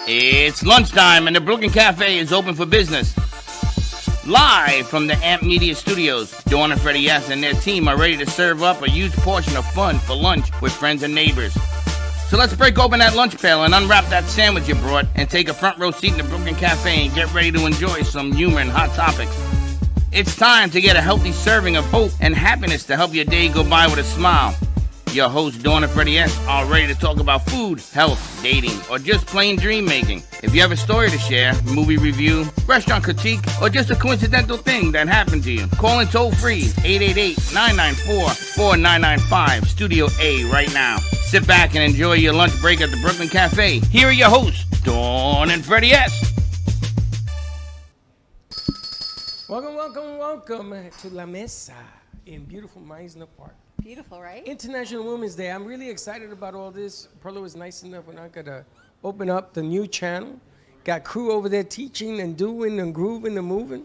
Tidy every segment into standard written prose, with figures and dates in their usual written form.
It's lunchtime and the Brooklyn Cafe is open for business. Live from the AMP Media Studios, Dawn and Freddie S. and their team are ready to serve up a huge portion of fun for lunch with friends and neighbors. So let's break open that lunch pail and unwrap that sandwich you brought and take a front row seat in the Brooklyn Cafe and get ready to enjoy some humor and hot topics. It's time to get a healthy serving of hope and happiness to help your day go by with a smile. Your hosts, Dawn and Freddie S., are ready to talk about food, health, dating, or just plain dream making. If you have a story to share, movie review, restaurant critique, or just a coincidental thing that happened to you, call in toll free 888-994-4995, Studio A right now. Sit back and enjoy your lunch break at the Brooklyn Cafe. Here are your hosts, Dawn and Freddie S. Welcome to La Mesa in beautiful Meisner Park. Beautiful, right? International Women's Day. I'm really excited about all this. Perla was nice enough when I could open up the new channel. Got crew over there teaching and doing and grooving and moving.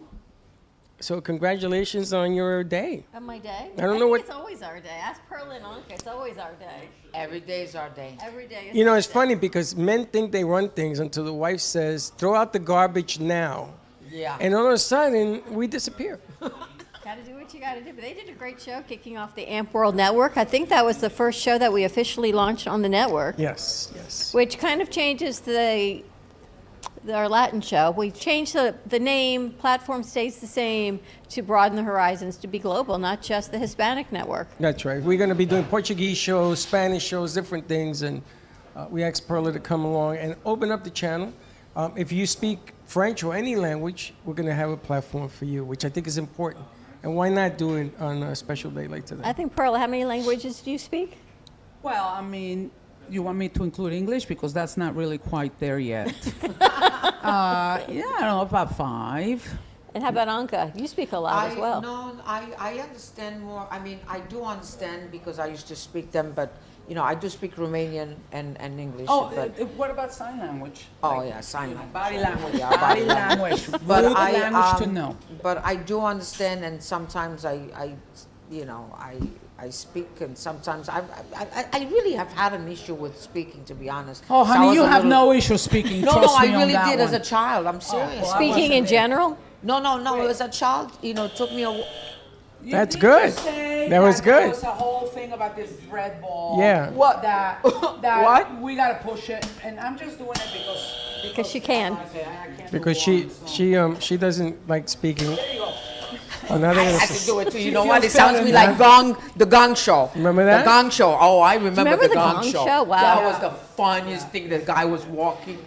So congratulations on your day. On my day? I don't know what. It's always our day. Ask Perla and Anka. It's always our day. Every day is our day. Every day is You know, our it's day. funny because men think they run things until the wife says, throw out the garbage now. Yeah. And all of a sudden, we disappear. Gotta do what you gotta do. But they did a great show kicking off the AMP World Network. I think that was the first show that we officially launched on the network. Yes. Which kind of changes our Latin show. We changed the name, platform stays the same, to broaden the horizons, to be global, not just the Hispanic network. That's right. We're going to be doing Portuguese shows, Spanish shows, different things, and we asked Perla to come along and open up the channel. If you speak French or any language, we're going to have a platform for you, which I think is important. And why not do it on a special day like today? I think, Perla, how many languages do you speak? Well, I mean, you want me to include English because that's not really quite there yet. I don't know, about 5. And how about Anka? You speak a lot as well. No, I understand more. I mean, I do understand because I used to speak them, but, you know, I do speak Romanian and English. Oh, but, what about sign language? Sign language. Body language. Yeah, body language. But Good I, language to know. But I do understand, and sometimes I speak, and sometimes I really have had an issue with speaking, to be honest. Oh, So I honey, was you a have little- no issue speaking. No, Trust I me on really that did as one. a child. I'm serious. well, Speaking in general? No, as a child, you know, it took me a. You That's did good. just say That was good. There was a whole thing about this Red Bull. Yeah. What? That What? we gotta push it, and I'm just doing it Because she can. I can't Because do one, so. she doesn't like speaking. There you go. Oh, now I they're had gonna to do it too. You She know what? It feels sounds to me like the Gong Show. Remember that? The Gong Show. Oh, I remember remember the the Gong Gong Show. Show? Wow. That was the funniest thing. The guy was walking.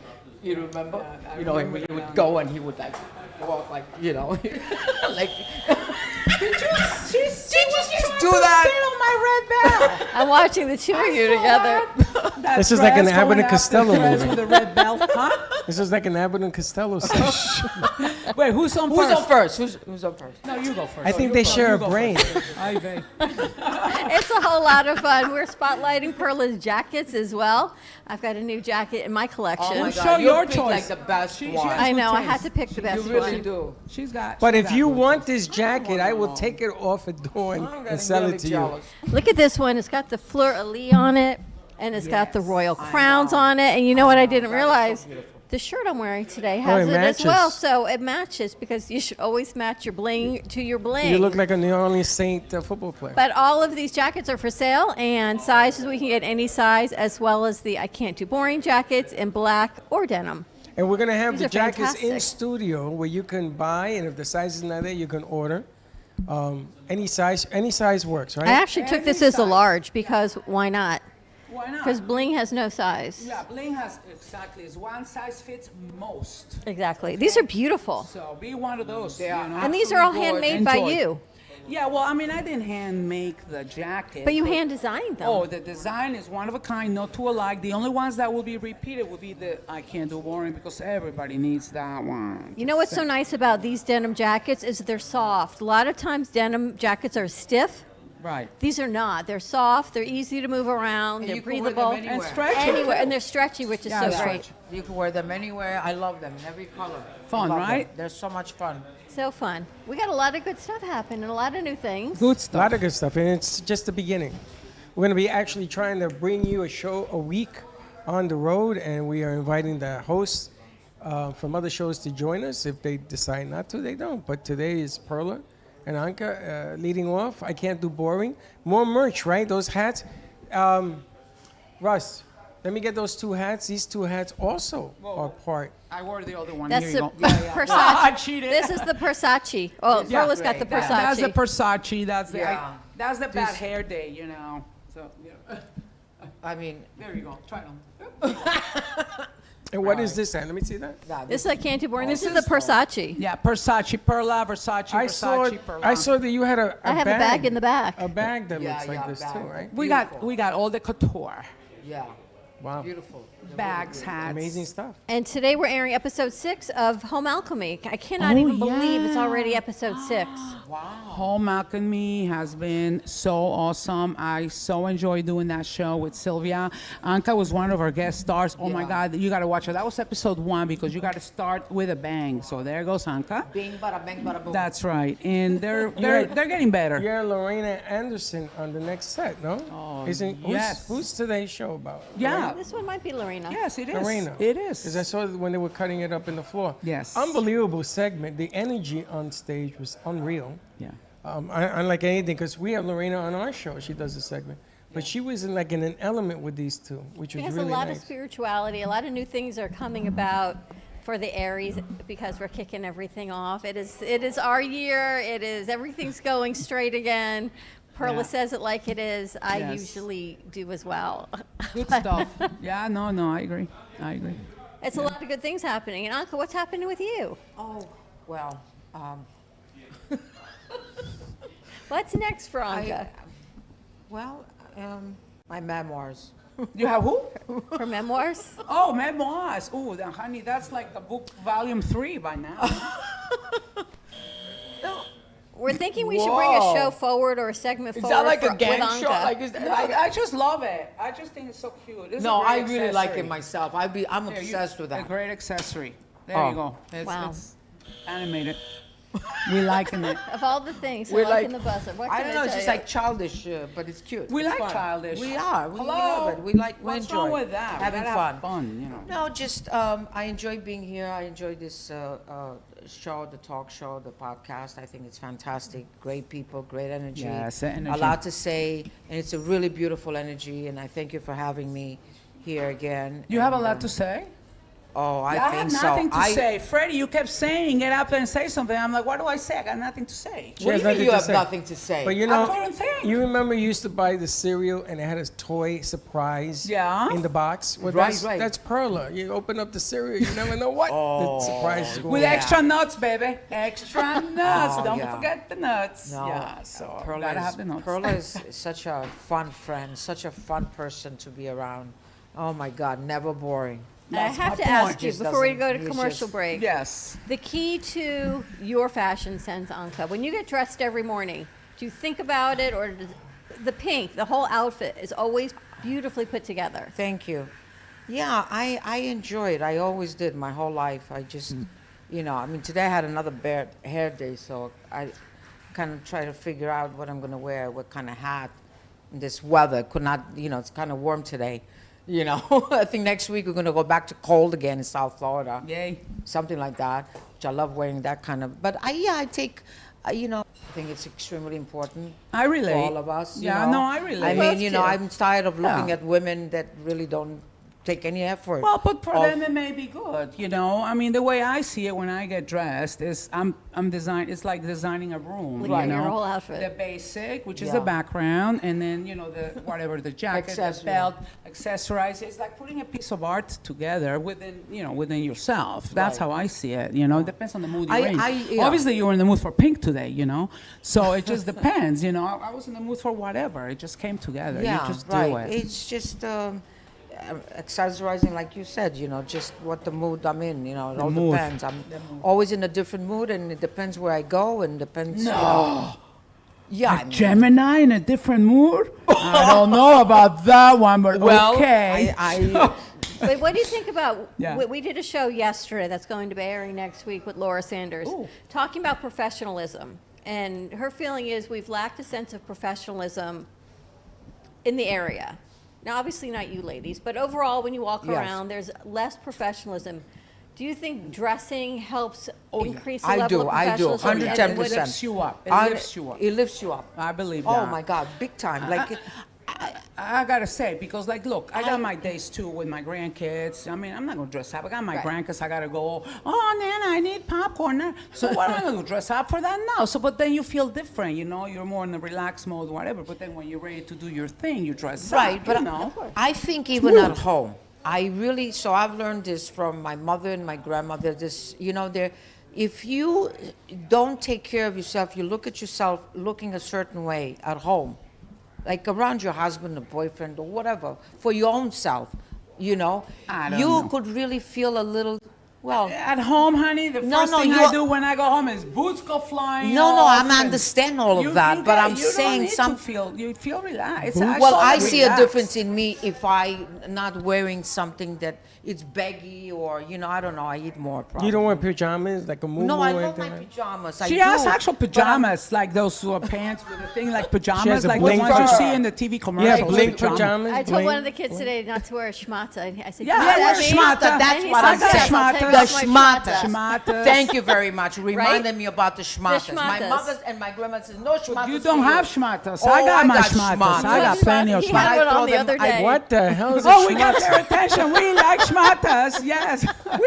You remember? You know, and he would go and he would like walk like, you know, like. Did you? She was trying do to that. sit on my red bell. I'm watching the two of you together. This is like an Abbott and Costello movie. With a red bell, huh? This is like an Abbott and Costello session. Wait, who's on Who's first? on first? Who's on first? No, you go first. I think they share a brain. It's a whole lot of fun. We're spotlighting Perla's jackets as well. I've got a new jacket in my collection. Oh my Show God, you your picked choice. like the best She one. has I know. I good had to taste. pick the best You really one. do. She's got. But she's if got you good want taste. this jacket, I will take it off at Dawn I'm and sell getting it to jealous. Look at this one. It's got the fleur-de-lis on it, and it's got the royal crowns on it. And you know what I didn't realize? The shirt I'm wearing today has it it as well. matches. So it matches because you should always match your bling to your bling. You. You look like a New Orleans Saint football player. But all of these jackets are for sale, and sizes we can get any size, as well as the I Can't Do Boring jackets in black or denim. And we're gonna have These the are jackets in fantastic. studio where you can buy, and if the size is not there, you can order. Any size works, right? I actually took this as a size. large because why not? Why not? Because bling has no size. Yeah, bling has exactly. It's one size fits most. Exactly. These are beautiful. So be one of those. They are you know? And these are all Absolutely handmade by Enjoy. you. Yeah, well, I mean, I didn't hand make the jacket. But you hand designed them. Oh, the design is one of a kind, not two alike. The only ones that will be repeated will be the I Can't Do Boring because everybody needs that one. You know what's so nice about these denim jackets is they're soft. A lot of times denim jackets are stiff. Right. These are not. They're soft. They're easy to move around. And They're you can wear them breathable. anywhere. And stretchy. Anywhere. And they're stretchy, which is Yeah, so they're great. stretchy. You can wear them anywhere. I love them in every color. Fun, I love right? them. They're so much fun. So fun. We got a lot of good stuff happening, a lot of new things. Good A stuff. lot of good stuff, and it's just the beginning. We're going to be actually trying to bring you a show a week on the road, and we are inviting the hosts from other shows to join us. If they decide not to, they don't. But today is Perla and Anka leading off. I can't do boring. More merch, right? Those hats. Russ, let me get those 2 hats. These 2 hats also are part. I wore the other one. That's Here the you go. Versace. I cheated. This is the Versace. Oh, Perla's got the Versace. That's the Versace. That's the Yeah. that's the bad hair day, you know. So I mean, there you go. Try them. And what is this hat? Let me see that. nah, This is I can't do boring. This is is- the Versace. Yeah, Versace, Perla, Versace, I saw. Versace, Perla. I saw that you had a I have a bag in the back. A bag that Yeah, looks like yeah, this bag. too, right? We got all the couture, yeah, Wow. beautiful. bags, hats. Amazing stuff. And today we're airing episode 6 of Home Alchemy. I cannot even believe it's yeah. already episode 6. Home Alchemy has been so awesome. I so enjoy doing that show with Sylvia. Anka was one of our guest stars. Oh my Yeah. God, you got to watch it. That was episode 1 because you got to start with a bang. So there goes Anka. Bing, bada, bang, bada, boom. That's right, and they're getting better. You're Lorena Anderson on the next set, no? Oh, Isn't yes. who's today's show about? Yeah. This one might be Lorena. Yes, it is. Lorena. It Because I is. saw it when they were cutting it up in the floor. Yes. Unbelievable segment. The energy on stage was unreal. Yeah. Unlike anything, because we have Lorena on our show. She does a segment. But she was in an element with these two, which was There's really a lot nice. of spirituality, a lot of new things are coming about for the Aries because we're kicking everything off. It is our year. It is everything's going straight again. Perla Yeah. says it like it is. I Yes. usually do as well. Good stuff. Yeah, no, I agree. It's a lot of good things happening. And Anka, what's happening with you? Oh, well, What's next for Anka? my memoirs. You have who? Her memoirs? Oh, memoirs. Oh, then, honey, that's like the book volume 3 by now. We're thinking we should bring a Whoa. show forward or a segment Is forward that like for, a gang with show? Anka. Like, is that, I just love it. I just think it's so cute. It's no, a great I really like accessory. it myself. I'm There, obsessed with A that. great accessory. There Oh. you go. Wow. It's animated. We liking it. Of all the things, We're I like in like- the buzzer. What I can don't know, it's tell just you? like childish, but it's cute. We It's like fun. childish. We are. We Hello? love it. We What's enjoy wrong with that? We having gotta fun. have fun, you know. No, just I enjoy being here. I enjoy this show, the talk show, the podcast. I think it's fantastic. Great people, great energy. Yes, the energy. A lot to say, and it's a really beautiful energy. And I thank you for having me here again. You have a And, lot to say? Oh, I I think have so. nothing to say. Freddie, you kept saying get up and say something. I'm like, what do I say? I got nothing to say. She What has do you mean nothing you to have say. nothing to say? But you I know, couldn't think. you remember you used to buy the cereal and it had a toy surprise Yeah. in the box? Well, Right, that's, right. that's Perla. You open up the cereal, you never know what the surprise is going With to be. extra nuts, baby. Extra nuts. Oh, Don't yeah. forget the nuts. No, Yeah, so Perla gotta is, have the nuts. Perla is such a fun friend, such a fun person to be around. Oh my God, never boring. And I That's have my to point. ask you Just before we doesn't- go to he's commercial just- break. Yes. The key to your fashion sense, Anka, when you get dressed every morning, do you think about it or does, the pink, the whole outfit is always beautifully put together? Thank you. Yeah, I enjoy it. I always did my whole life. I just, I mean, today I had another hair day, so I kind of try to figure out what I'm going to wear, what kind of hat in this weather. Could not, it's kind of warm today. I think next week we're going to go back to cold again in South Florida. Yay. Something like that, which I love wearing that kind of. But I take, I think it's extremely important I relate. for all of us. Yeah, no, I relate. I Both mean, do. I'm tired of looking Yeah. at women that really don't take any effort. Well, but for of- them it may be good, I mean, the way I see it when I get dressed is I'm it's like designing a room, Like you know. your whole outfit. The basic, which is Yeah. the background, and then the whatever, the jacket, the Accessory. belt, accessorize. It's like putting a piece of art together within yourself. That's Right. how I see it. It depends on the mood you're in. yeah. Obviously, you were in the mood for pink today, So it just depends, I was in the mood for whatever. It just came together. yeah, You just right. do it. It's just accessorizing, like you said, just what the mood I'm in. It all mood. depends. I'm always in a different mood, and it depends where I go, and depends. No. Yeah. I mean, Gemini in a different mood? I don't know about that one, but well, okay. Wait, what do you think about? Yeah. We did a show yesterday that's going to be airing next week with Laura Sanders, Ooh. talking about professionalism, and her feeling is we've lacked a sense of professionalism in the area. Now, obviously not you ladies, but overall, when you walk Yes. around, there's less professionalism. Do you think dressing helps increase the I level do, of I do, professionalism? 110%. It lifts you up. It I- lifts you up. It lifts you up. I believe Oh that. my God, big time. Like, I gotta say, because like, look, I got my days too with my grandkids. I mean, I'm not gonna dress up. I got my Right. grandkids. I gotta go. Oh, Nana, I need popcorn. So what am I gonna do? Dress up for that? No. So, but then you feel different. You know, you're more in the relaxed mode, whatever. But then when you're ready to do your thing, you dress right, up. but you know. I think even at home, I really, so I've learned this from my mother and my grandmother, this, you know, if you don't take care of yourself, you look at yourself looking a certain way at home, like around your husband or boyfriend or whatever, for your own self, you know, I don't you know. could really feel a little, well, At home, honey, the No, first no, thing I you're- do when I go home is boots go flying. no, off I and understand all you- of that, you but get- I'm you don't saying need to some. you feel relaxed. Well, I so see a relaxed. difference in me if I not wearing something that it's baggy or, you know, I don't know, I eat more probably. You don't wear pajamas like a moo No, I or love my anything like pajamas. She I has do, actual but I'm- pajamas, like those pants with a thing like pajamas, has a like the bling ones you fur. see in the TV Yeah, commercials. bling pajamas. I told bling. one of the kids today not to wear a schmata. I said, Yeah, "You know I what wear that means?" schmata. That's And he what said, I'm "Yes, saying. I'll take The off my schmata. Schmatas. Thank you very much. Reminded me about the schmatas. My schmatas. mother and my grandma said, no schmatas. You for don't have schmatas. Oh, I got my got schmatas. I got schmatas. plenty of He had schmatas. one on throw the them- other day. What the hell is a Oh, we got schmatzer? their attention. We like schmatas. Yes.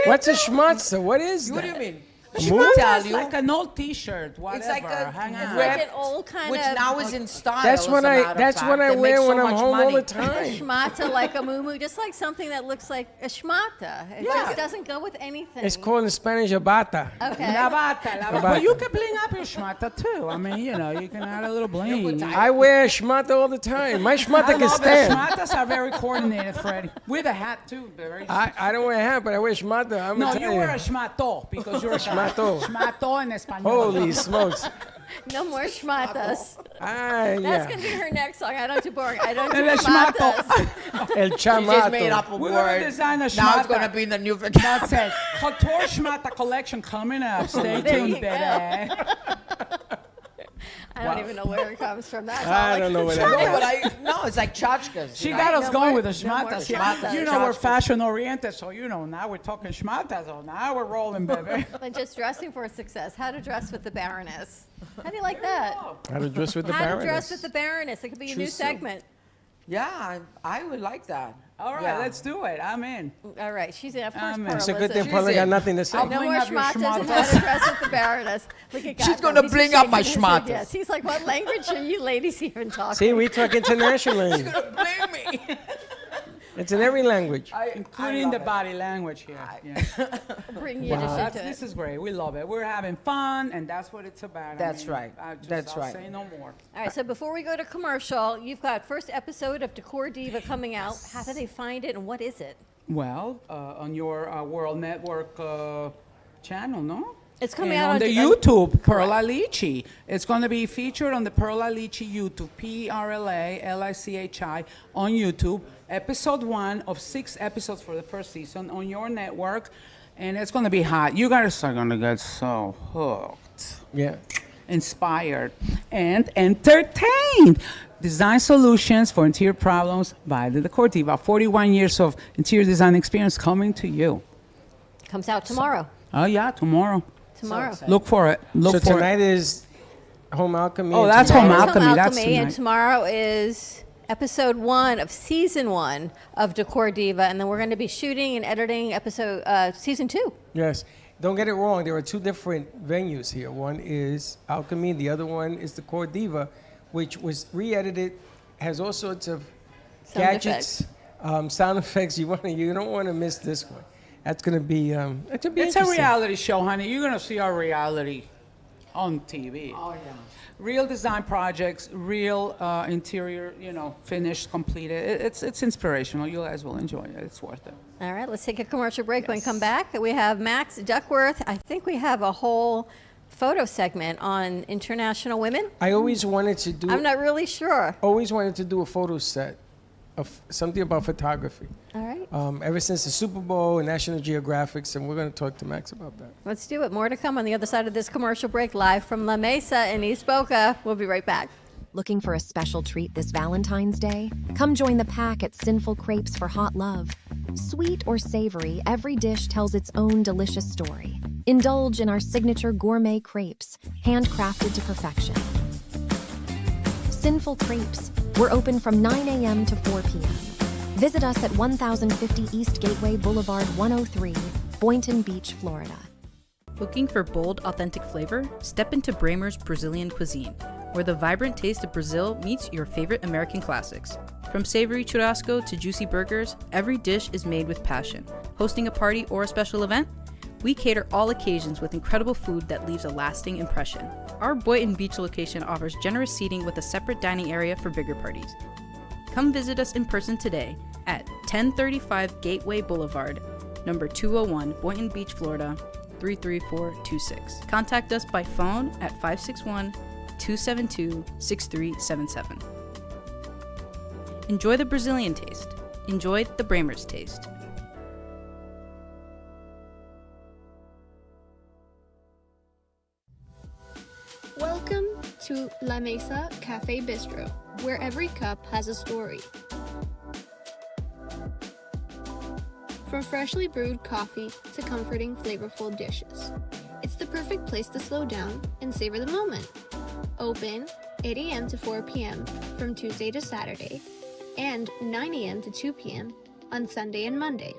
What's a schmatzer? What is What do you that? mean? Moo? Tell It's you. like an old T-shirt, whatever. It's like a Hang on. It's wrap, like an old kind which of now is in style. That's as what a I. matter of That's fact. what I They make wear so when I'm much home all money. the a time. schmata, like a muumuu, just like something that looks like a schmata. It Yeah. just doesn't go with anything. It's called in Spanish a bata. Okay. La bata, la bata. bata. But you can bling up your schmata too. I mean, you know, you can add a little bling. I wear a schmata all the time. My I schmata can love it. stand. Schmatas are very coordinated, Freddie. With a hat too. Very. I don't wear a hat, but I wear schmata. I'm No, you Italian. wear a schmato because you're a Schmato. Schmato in Espanol. Holy smokes. No more schmatas. Ah, That's yeah. going to be her next song. I don't do boring. I don't do El schmato. schmatas. El You just made up chamato. a We're gonna word. design a Now it's schmata. going to be in the new That's it. Couture Schmata collection coming up. Stay There tuned, you baby. I don't even know where it comes from. That's all I don't know what No, that is. but no, it's like tchotchkes. She you got know? us No going more- with the no more schmatas. schmatas. You know we're Schmatas. fashion oriented, so you know now we're talking schmatas. So now we're rolling, baby. And just dressing for success. How to dress with the Baroness. How do you like that? How to dress with the How to Baroness. dress with the Baroness. It could be a new Trousseau. segment. Yeah, I would like that. All right, Yeah. let's do it. I'm in. All right. She's in. Of course, Amen. Perla It's a good is thing in. Perla got in. nothing to say. I'll No bling more up your schmatas and how schmatas. to dress with the Baroness. Look at She's Gato. gonna He's bling just up my shaking his head, schmatas. Yes. He's like, what language are you ladies even talking? See, we talk internationally. Blame me. It's in every language. Including the body language here. Yeah. Bring Yiddish into This it. is great. We love it. We're having fun, and that's what it's about. That's right. That's I'll right. say no more. All right, so before we go to commercial, you've got first episode of Decor Diva coming out. How do they find it and what is it? Well, on your World Network channel, no? It's coming And out on on the the- YouTube, Perla Lichi. It's going to be featured on the Perla Lichi YouTube, PRLALICHI, on YouTube. Episode 1 of 6 episodes for the first season on your network. And it's going to be hot. You guys are going to get so hooked, Yeah. inspired, and entertained. Design solutions for interior problems by the Decor Diva. 41 years of interior design experience coming to you. Comes out tomorrow. Oh, yeah, tomorrow. Tomorrow. Look for it. Look So for tonight it. is Home Alchemy. Oh, and that's tomorrow- Home Tomorrow's Alchemy, that's and tonight. tomorrow is episode 1 of season 1 of Decor Diva, and then we're going to be shooting and editing season 2. Yes. Don't get it wrong. There are two different venues here. One is Alchemy. The other one is the Core Diva, which was re-edited, has all sorts of Sound gadgets, sound effects. You don't want to miss this one. That's going to be It's a interesting. reality show, honey. You're gonna see our reality on TV. Oh yeah. Real design projects, real interior, finished, completed. It's inspirational. You guys will enjoy it. It's worth it. All right, let's take a commercial break. When we come back, we have Max Duckworth. I think we have a whole photo segment on international women. I always wanted to do. I'm not really sure. Always wanted to do a photo set of something about photography. All right, Ever since the Super Bowl and National Geographics, and we're going to talk to Max about that. let's do it. More to come on the other side of this commercial break, live from La Mesa in East Boca. We'll be right back. Looking for a special treat this Valentine's Day? Come join the pack at Sinful Crepes for hot love. Sweet or savory, every dish tells its own delicious story. Indulge in our signature gourmet crepes, handcrafted to perfection. Sinful Crepes. We're open from 9 a.m. to 4 p.m. Visit us at 1050 East Gateway Boulevard 103, Boynton Beach, Florida. Looking for bold, authentic flavor? Step into Bramer's Brazilian cuisine, where the vibrant taste of Brazil meets your favorite American classics. From savory churrasco to juicy burgers, every dish is made with passion. Hosting a party or a special event? We cater all occasions with incredible food that leaves a lasting impression. Our Boynton Beach location offers generous seating with a separate dining area for bigger parties. Come visit us in person today at 1035 Gateway Boulevard, number 201, Boynton Beach, Florida, 33426. Contact us by phone at 561-272-6377. Enjoy the Brazilian taste. Enjoy the Bramer's taste. Welcome to La Mesa Cafe Bistro, where every cup has a story. From freshly brewed coffee to comforting, flavorful dishes, it's the perfect place to slow down and savor the moment. Open 8 a.m. to 4 p.m. from Tuesday to Saturday, and 9 a.m. to 2 p.m. on Sunday and Monday.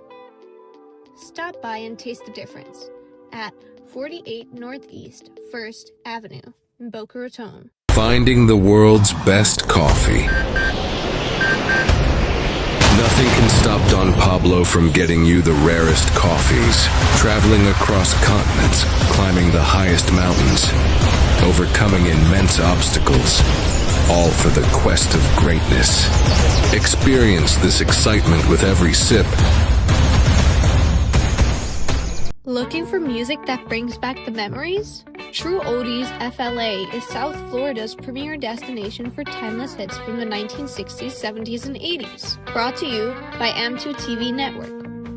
Stop by and taste the difference at 48 Northeast 1st Avenue in Boca Raton. Finding the world's best coffee. Nothing can stop Don Pablo from getting you the rarest coffees. Traveling across continents, climbing the highest mountains, overcoming immense obstacles, all for the quest of greatness. Experience this excitement with every sip. Looking for music that brings back the memories? True Oldies FLA is South Florida's premier destination for timeless hits from the 1960s, 70s, and 80s. Brought to you by M2 TV Network.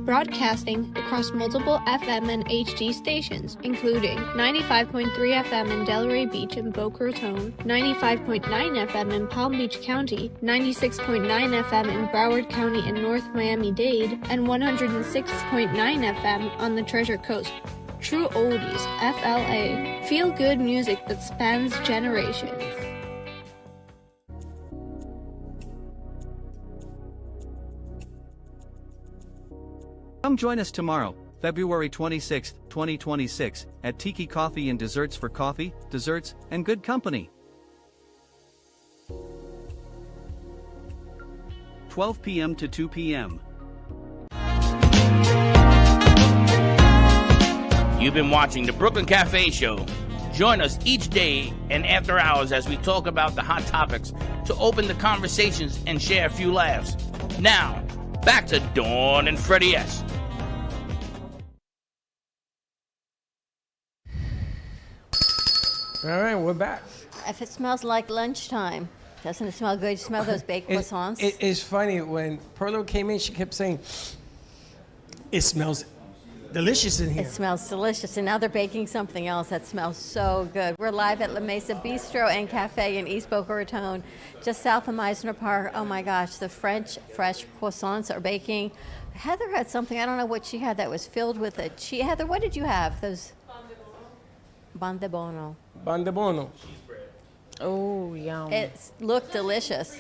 Broadcasting across multiple FM and HD stations, including 95.3 FM in Delray Beach and Boca Raton, 95.9 FM in Palm Beach County, 96.9 FM in Broward County and North Miami-Dade, and 106.9 FM on the Treasure Coast. True Oldies, FLA. Feel good music that spans generations. Come join us tomorrow, February 26, 2026, at Tiki Coffee and Desserts for coffee, desserts, and good company. 12 p.m. to 2 p.m. You've been watching the Brooklyn Cafe Show. Join us each day and after hours as we talk about the hot topics to open the conversations and share a few laughs. Now, back to Dawn and Freddie S. All right, we're back. If it smells like lunchtime, doesn't it smell good? You smell those baked croissants? It's funny, when Perla came in, she kept saying, it smells delicious in here. It smells delicious, and now they're baking something else that smells so good. We're live at La Mesa Bistro and Cafe in East Boca Raton, just south of Meisner Park. Oh my gosh, the French fresh croissants are baking. Heather had something, I don't know what she had, that was filled with a cheese. Heather, what did you have? Those Ban de Bono. Ban de Bono. Oh, yum. It looked delicious.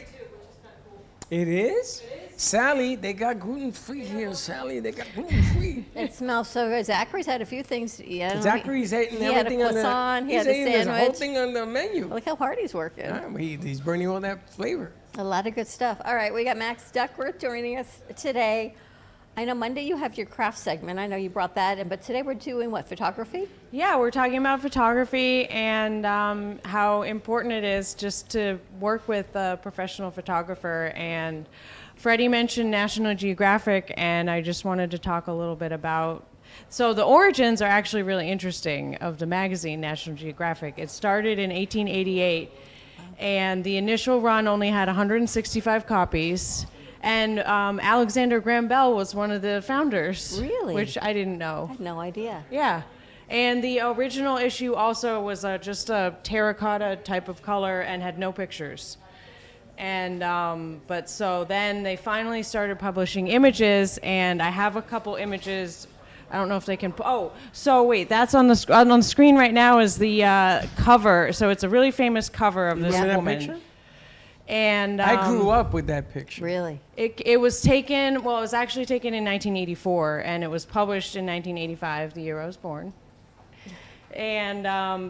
It is? Sally, they got gluten-free here. Sally, they got gluten-free. It smells so good. Zachary's had a few things. Yeah, Zachary's eating he had a everything on the croissant, he he's had a eating this whole sandwich. thing on the menu. Look how hard he's working. He's burning all that flavor. A lot of good stuff. All right, we got Max Duckworth joining us today. I know Monday you have your craft segment. I know you brought that in, but today we're doing what, photography? Yeah, we're talking about photography and how important it is just to work with a professional photographer. And Freddie mentioned National Geographic, and I just wanted to talk a little bit about. So the origins are actually really interesting of the magazine National Geographic. It started in 1888, and the initial run only had 165 copies. And Alexander Graham Bell was one of the founders. Really? Which I didn't know. I had no idea. Yeah. And the original issue also was just a terracotta type of color and had no pictures. And but so then they finally started publishing images, and I have a couple images. I don't know if they can. Oh, so wait, that's on the screen right now is the cover. So it's a really famous cover of this Remember woman. that picture? And I grew up with that picture. Really? It was taken. Well, it was actually taken in 1984, and it was published in 1985, the year I was born. And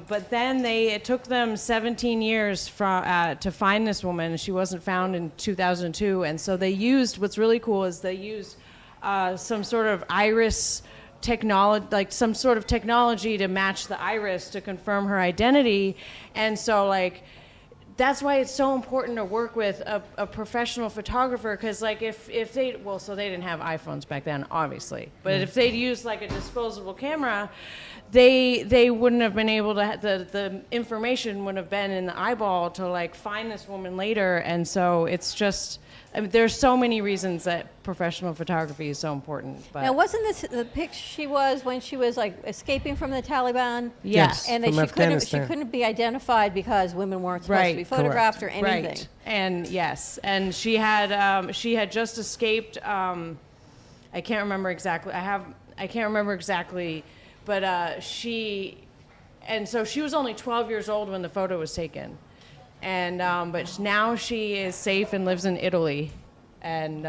but then it took them 17 years to find this woman. She wasn't found in 2002, and so they used. What's really cool is they used some sort of iris technology, like some sort of technology to match the iris to confirm her identity, and so like. That's why it's so important to work with a professional photographer, because like if they, well, so they didn't have iPhones back then, obviously, but if they'd used like a disposable camera, they wouldn't have been able to, the information would have been in the eyeball to like find this woman later. And so it's just, I mean, there's so many reasons that professional photography is so important. But Now, wasn't this the picture she was when she was like escaping from the Taliban? Yes, And from that she Afghanistan. couldn't be identified because women weren't supposed to be Right, photographed or anything. Right. And yes, and she had just escaped. I can't remember exactly. I can't remember exactly, but and so she was only 12 years old when the photo was taken, and but now she is safe and lives in Italy, and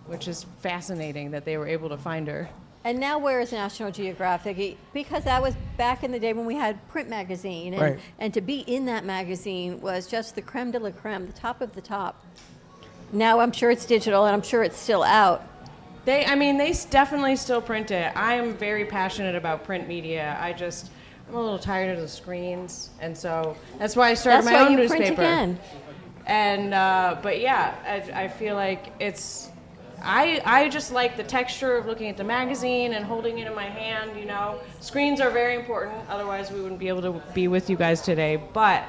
which is fascinating that they were able to find her. And now where is National Geographic? Because that was back in the day when we had print magazine, and, Right. and to be in that magazine was just the creme de la creme, the top of the top. Now I'm sure it's digital, and I'm sure it's still out. They definitely still print it. I am very passionate about print media. I'm a little tired of the screens, and so that's why I started That's my why own you newspaper. print again. And but yeah, I feel like it's. I just like the texture of looking at the magazine and holding it in my hand, you know. Screens are very important, otherwise we wouldn't be able to be with you guys today. But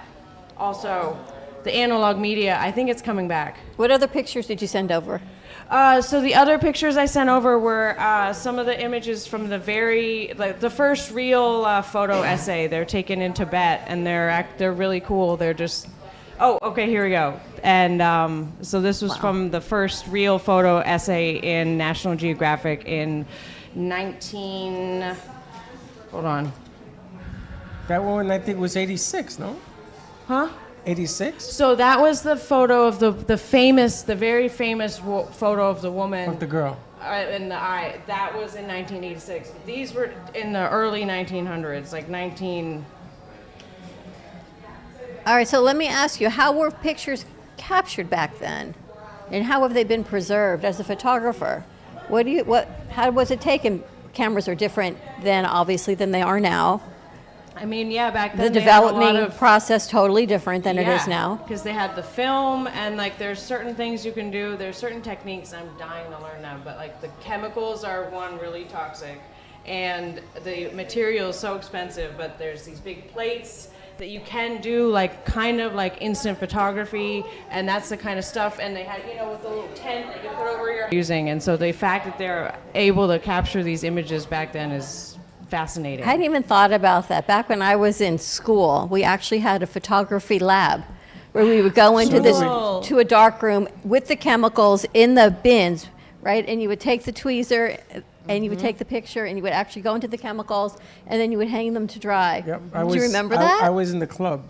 also, the analog media, I think it's coming back. What other pictures did you send over? So the other pictures I sent over were some of the images from the first real photo essay. They're taken in Tibet, and they're really cool. They're just, oh, okay, here we go. And so this was from the first real photo essay in National Geographic in hold on. That one, I think, was 86, no? Huh? 86? So that was the photo of the very famous photo of the woman. Of the girl. In the eye. That was in 1986. These were in the early 1900s, like 19. All right, so let me ask you, how were pictures captured back then? And how have they been preserved as a photographer? How was it taken? Cameras are different than they are now. I mean, yeah, back The then they had a lot development of process totally different than it is now. because they had the film, and like there's certain things you can do. There's certain techniques I'm dying to learn now, but like the chemicals are really toxic, and the material is so expensive. But there's these big plates that you can do like kind of like instant photography, and that's the kind of stuff. And they had, with a little tent that you put over your using, and so the fact that they're able to capture these images back then is fascinating. I hadn't even thought about that. Back when I was in school, we actually had a photography lab where we would go into to a dark room with the chemicals in the bins, right? And you would take the tweezer and you would take the picture and you would actually go into the chemicals and then you would hang them to dry. Yep. Do you remember that? I was in the club,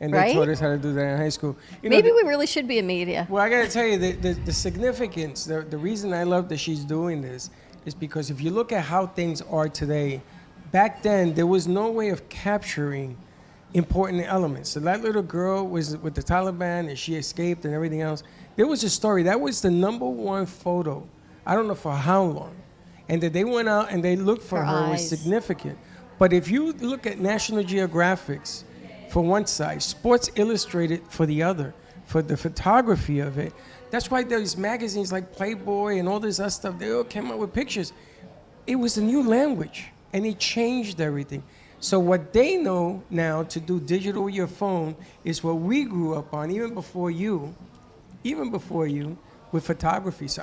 and they Right? taught us how to do that in high school. You know, Maybe we really should be in media. Well, I got to tell you, the significance, the reason I love that she's doing this is because if you look at how things are today, back then there was no way of capturing important elements. So that little girl was with the Taliban and she escaped and everything else. There was a story. That was the #1 photo, I don't know for how long. And that they went out and they looked for her was significant. But if you look at National Geographic's for one side, Sports Illustrated for the other, for the photography of it, that's why those magazines like Playboy and all this other stuff, they all came out with pictures. It was a new language, and it changed everything. So what they know now to do digital with your phone is what we grew up on, even before you, with photography. So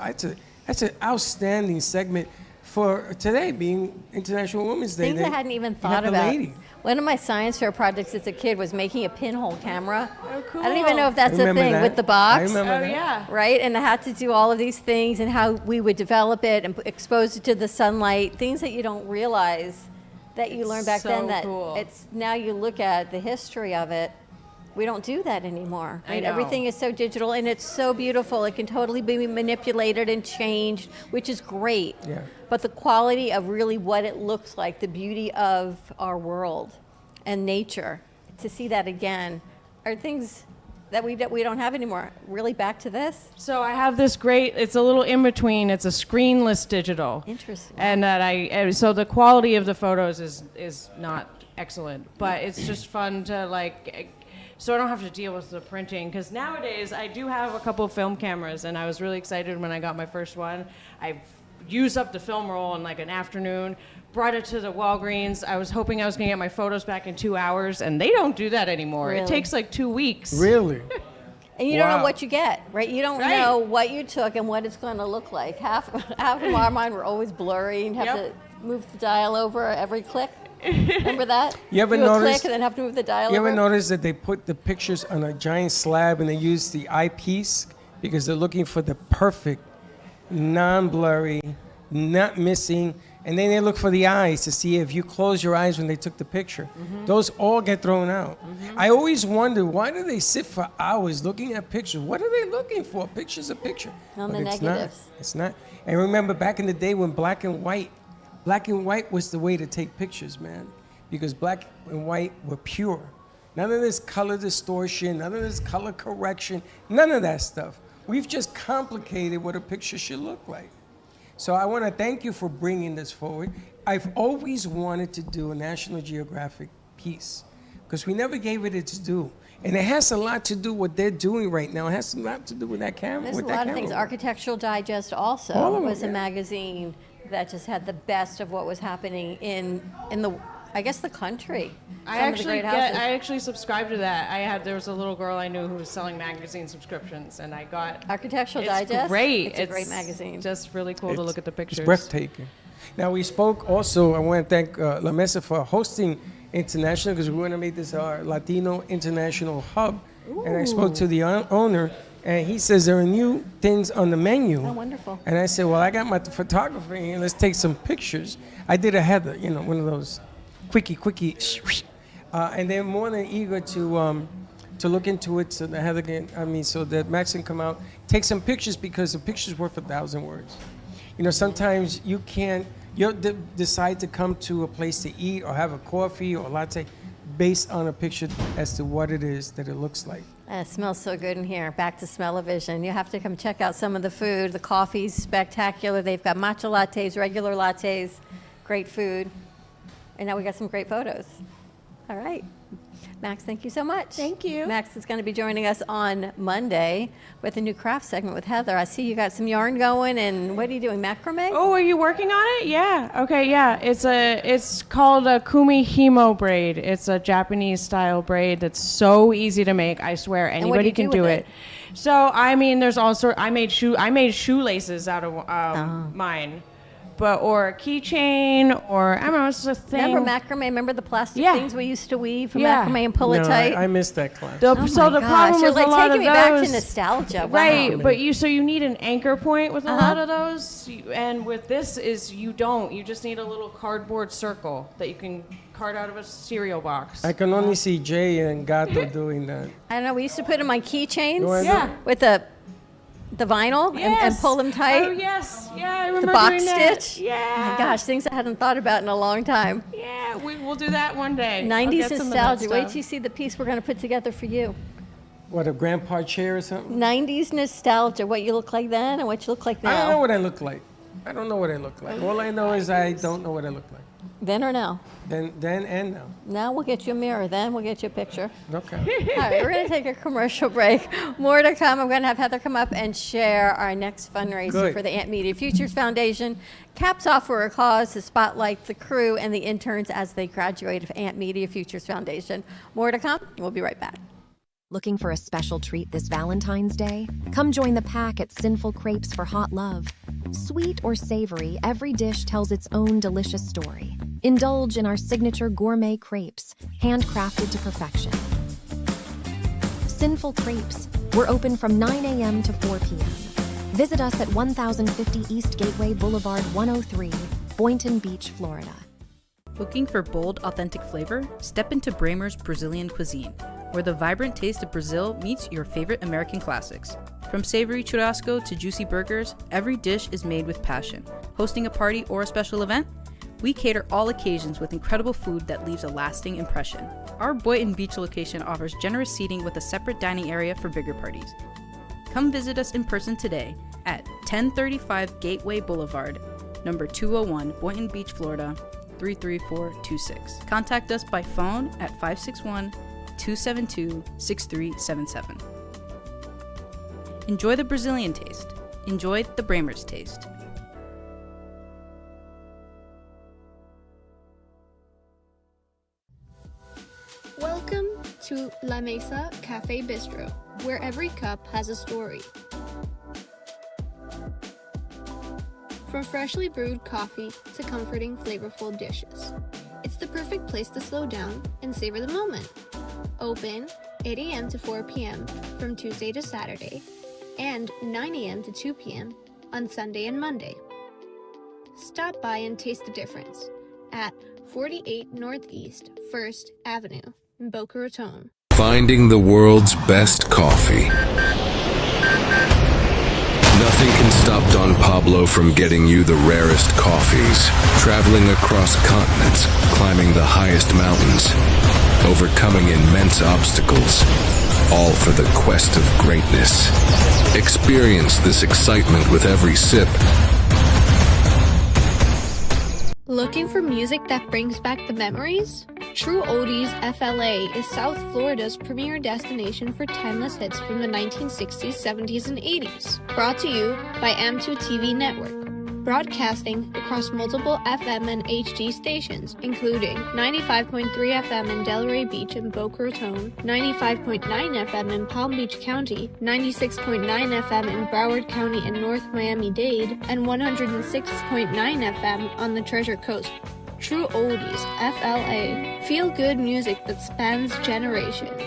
that's an outstanding segment for today being International Women's Day. Things I hadn't even you thought have the about. lady. One of my science fair projects as a kid was making a pinhole camera. Oh, cool. I don't even know if that's a Remember thing that? with the box. I remember Oh, that. yeah. Right, and I had to do all of these things and how we would develop it and expose it to the sunlight, things that you don't realize that you learned back so then that cool. it's now you look at the history of it. We don't do that anymore. I Right? know. Everything is so digital and it's so beautiful. It can totally be manipulated and changed, which is great. Yeah. But the quality of really what it looks like, the beauty of our world and nature, to see that again, are things that we don't have anymore. Really back to this? So I have this great, it's a little in between, it's a screenless digital. Interesting. And so the quality of the photos is not excellent, but it's just fun to like, so I don't have to deal with the printing, because nowadays I do have a couple of film cameras, and I was really excited when I got my first one. I used up the film roll in like an afternoon, brought it to the Walgreens. I was hoping I was going to get my photos back in 2 hours, and they don't do that anymore. Really? It takes like 2 weeks. Really? And you don't know Wow. what you get, right? You don't Right. know what you took and what it's going to look like. Half of our mine were always blurry, and have Yep. to move the dial over every click. Remember that? You ever Do a notice- click and then have to move the dial You over? ever notice that they put the pictures on a giant slab and they use the eyepiece because they're looking for the perfect, non-blurry, not missing, and then they look for the eyes to see if you close your eyes when they took the picture. Those all get thrown out. I always wonder, why do they sit for hours looking at pictures? What are they looking for? Picture's a picture. On But the it's negatives. Not. It's not. And remember back in the day when black and white was the way to take pictures, man, because black and white were pure. None of this color distortion, none of this color correction, none of that stuff. We've just complicated what a picture should look like. So I want to thank you for bringing this forward. I've always wanted to do a National Geographic piece because we never gave it its due. And it has a lot to do with what they're doing right now. It has a lot to do with that camera. There's with a that lot of camera. things. Architectural Digest also All of them, was a yeah. magazine that just had the best of what was happening in the, I guess, the country. I Some of the great houses. I actually subscribed to that. There was a little girl I knew who was selling magazine subscriptions, and I got Architectural it's Digest. Great. It's a great magazine. Just really cool to look at the pictures. It's breathtaking. Now we spoke also, I want to thank La Mesa for hosting International because we want to make this our Latino International Hub. And I spoke to the owner and he says there are new things on the menu. Oh, wonderful. And I said, well, I got my photographer here. Let's take some pictures. I did a Heather, one of those quickie. And they're more than eager to look into it so that Heather can, so that Max can come out, take some pictures because a picture's worth 1,000 words. Sometimes you'll decide to come to a place to eat or have a coffee or latte based on a picture as to what it is that it looks like. It smells so good in here. Back to smell-o-vision. You have to come check out some of the food. The coffee's spectacular. They've got matcha lattes, regular lattes, great food. And now we got some great photos. All right. Max, thank you so much. Thank you. Max is going to be joining us on Monday with a new craft segment with Heather. I see you got some yarn going, and what are you doing, macrame? Oh, are you working on it? Yeah. Okay. Yeah. It's called a kumi himo braid. It's a Japanese style braid that's so easy to make. I swear anybody can do it. So there's also I made shoelaces out of mine. Or a keychain, or I don't know, it's a thing. Remember macrame? Remember the plastic Yeah. things we used to weave from Yeah. macrame and pull it No, tight? I missed that class. So Oh the my gosh, problem you're with like a lot taking of me back to those, nostalgia. Wow. right? But you need an anchor point with a lot of those, and with this you don't. You just need a little cardboard circle that you can card out of a cereal box. I can only see Jay and Gato doing that. I don't know. We used to put them on keychains You wanna do Yeah. with the vinyl and pull them tight. Oh yes, yeah, I remember The box doing that. stitch. Yeah. Oh my gosh, things I hadn't thought about in a long time. Yeah, we'll do that one day. I'll 90s get some of that nostalgia. Wait stuff. till you see the piece we're going to put together for you. What, a grandpa chair or something? 90s nostalgia. What you look like then and what you look like now. I don't know what I look like. All I know is I don't know what I look like. Then or now? Then and now. Now we'll get you a mirror. Then we'll get you a picture. Okay. All right, we're going to take a commercial break. More to come. I'm going to have Heather come up and share our next fundraiser Good. for the Ant Media Futures Foundation. Caps off for a cause to spotlight the crew and the interns as they graduate of Ant Media Futures Foundation. More to come. We'll be right back. Looking for a special treat this Valentine's Day? Come join the pack at Sinful Crepes for Hot Love. Sweet or savory, every dish tells its own delicious story. Indulge in our signature gourmet crepes, handcrafted to perfection. Sinful Crepes. We're open from 9 a.m. to 4 p.m. Visit us at 1050 East Gateway Boulevard 103, Boynton Beach, Florida. Looking for bold, authentic flavor? Step into Bramer's Brazilian cuisine, where the vibrant taste of Brazil meets your favorite American classics. From savory churrasco to juicy burgers, every dish is made with passion. Hosting a party or a special event? We cater all occasions with incredible food that leaves a lasting impression. Our Boynton Beach location offers generous seating with a separate dining area for bigger parties. Come visit us in person today at 1035 Gateway Boulevard, number 201, Boynton Beach, Florida, 33426. Contact us by phone at 561-272-6377. Enjoy the Brazilian taste. Enjoy the Bramer's taste. Welcome to La Mesa Cafe Bistro, where every cup has a story. From freshly brewed coffee to comforting, flavorful dishes, it's the perfect place to slow down and savor the moment. Open 8 a.m. to 4 p.m. from Tuesday to Saturday, and 9 a.m. to 2 p.m. on Sunday and Monday. Stop by and taste the difference at 48 Northeast 1st Avenue in Boca Raton. Finding the world's best coffee. Nothing can stop Don Pablo from getting you the rarest coffees. Traveling across continents, climbing the highest mountains, overcoming immense obstacles, all for the quest of greatness. Experience this excitement with every sip. Looking for music that brings back the memories? True Oldies FLA is South Florida's premier destination for timeless hits from the 1960s, 70s, and 80s. Brought to you by M2 TV Network. Broadcasting across multiple FM and HD stations, including 95.3 FM in Delray Beach and Boca Raton, 95.9 FM in Palm Beach County, 96.9 FM in Broward County and North Miami-Dade, and 106.9 FM on the Treasure Coast. True Oldies, FLA. Feel good music that spans generations.